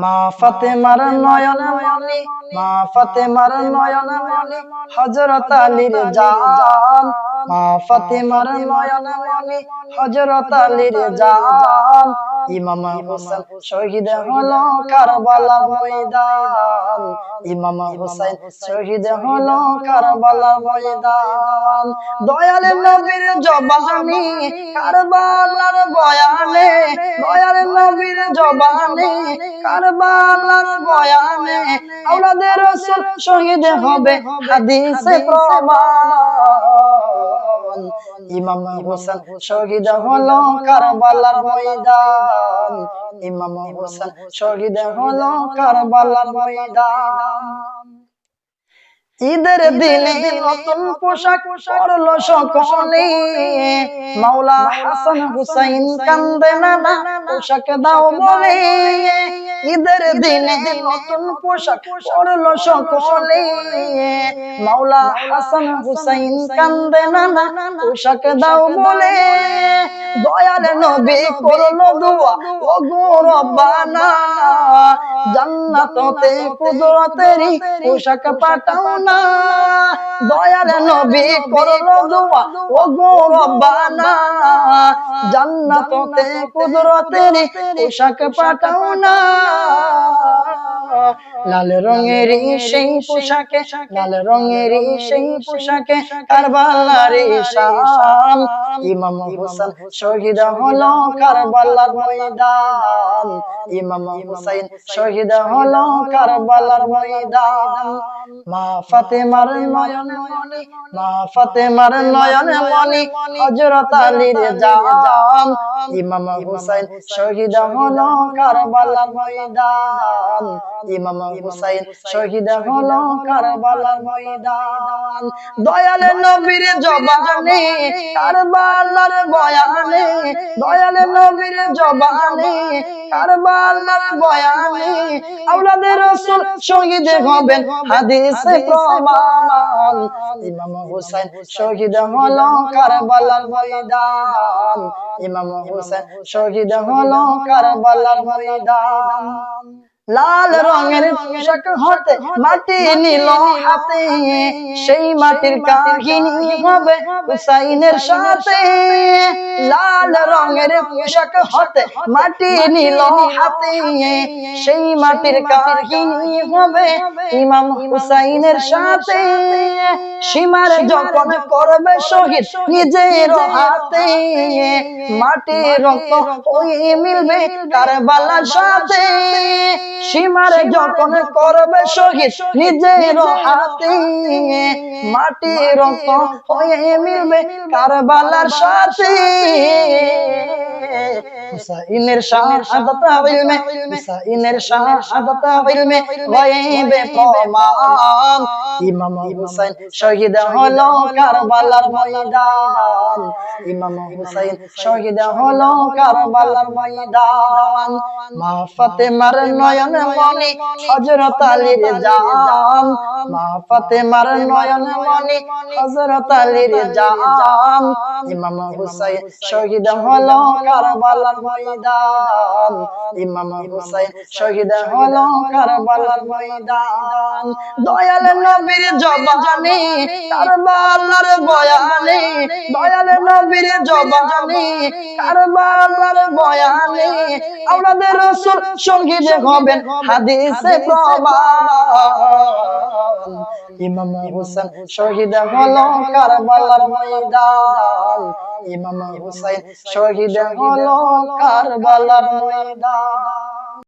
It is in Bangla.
মা ফাতেমার নয়ন মনি, মা ফাতেমার নয়ন মনি হযরত আলীর জান। মা ফাতেমার নয়ন মনি হযরত আলীর জান। ইমাম হোসেন শহীদ হলো কারবালার ময়দান। ইমাম হোসেন শহীদ হলো কারবালার ময়দান। দয়াল নবীর জবানে কারবালার বয়ানে, দয়াল নবীর জবানে কারবালার বয়ানে আওলাদে রাসূল শহীদ হবে হাদিসে প্রমাণ। ইমাম হোসেন শহীদ হলো কারবালার ময়দান। ইমাম হোসেন শহীদ হলো কারবালার ময়দান। ঈদের দিনে নতুন পোশাক পরলো সকলে, মাওলা হাসান হুসাইন কান্দে না পোশাক দাও বলে। ঈদের দিনে নতুন পোশাক পরলো সকলে, মাওলা হাসান হুসাইন কান্দে না পোশাক দাও বলে। দয়াল নবী করলো দোয়া ও গো রব্বানা, জান্নাতে কুদরতেরই পোশাক পাঠাও না। দয়াল নবী করলো দোয়া ও গো রব্বানা, জান্নাতে কুদরতেরই পোশাক পাঠাও না। লাল রঙের সেই পোশাকে, লাল রঙের সেই পোশাকে কারবালার শান। ইমাম হোসেন শহীদ হলো কারবালার ময়দান। ইমাম হুসাইন শহীদ হলো কারবালার ময়দান। মা ফাতেমার নয়ন মনি, মা ফাতেমার নয়ন মনি হযরত আলীর জান। ইমাম হুসাইন শহীদ হলো কারবালার ময়দান। ইমাম হুসাইন শহীদ হলো কারবালার ময়দান। দয়াল নবীর জবানে কারবালার বয়ানে, দয়াল নবীর জবানে কারবালার বয়ানে আওলাদে রাসূল শহীদ হবেন হাদিসে প্রমাণ। ইমাম হুসাইন শহীদ হলো কারবালার ময়দান। ইমাম হুসাইন শহীদ হলো কারবালার ময়দান। লাল রঙের পোশাক হতে মাটি নিল হাতে, সেই মাটির কাহিনী হবে হুসাইনের সাথে। লাল রঙের পোশাক হতে মাটি নিল হাতে, সেই মাটির কাহিনী হবে ইমাম হুসাইনের সাথে। সীমার যখন করবে শহীদ নিজের হাতে, মাটির রক্ত হয়ে মিলবে কারবালার সাথে। সীমার যখন করবে শহীদ নিজের হাতে, মাটির রক্ত হয়ে মিলবে কারবালার সাথে। হুসাইনের শাহাদাত ইলমে, হুসাইনের শাহাদাত ইলমে গায়বে প্রমাণ। ইমাম হুসাইন শহীদ হলো কারবালার ময়দান। ইমাম হুসাইন শহীদ হলো কারবালার ময়দান। মা ফাতেমার নয়ন মনি হযরত আলীর জান। মা ফাতেমার নয়ন মনি হযরত আলীর জান। ইমাম হুসাইন শহীদ হলো কারবালার ময়দান। ইমাম হুসাইন শহীদ হলো কারবালার ময়দান। দয়াল নবীর জবানে কারবালার বয়ানে, দয়াল নবীর জবানে কারবালার বয়ানে আওলাদে রাসূল শহীদ হবেন হাদিসে প্রমাণ। ইমাম হোসেন শহীদ হলো কারবালার ময়দান। ইমাম হুসাইন শহীদ হলো কারবালার ময়দান।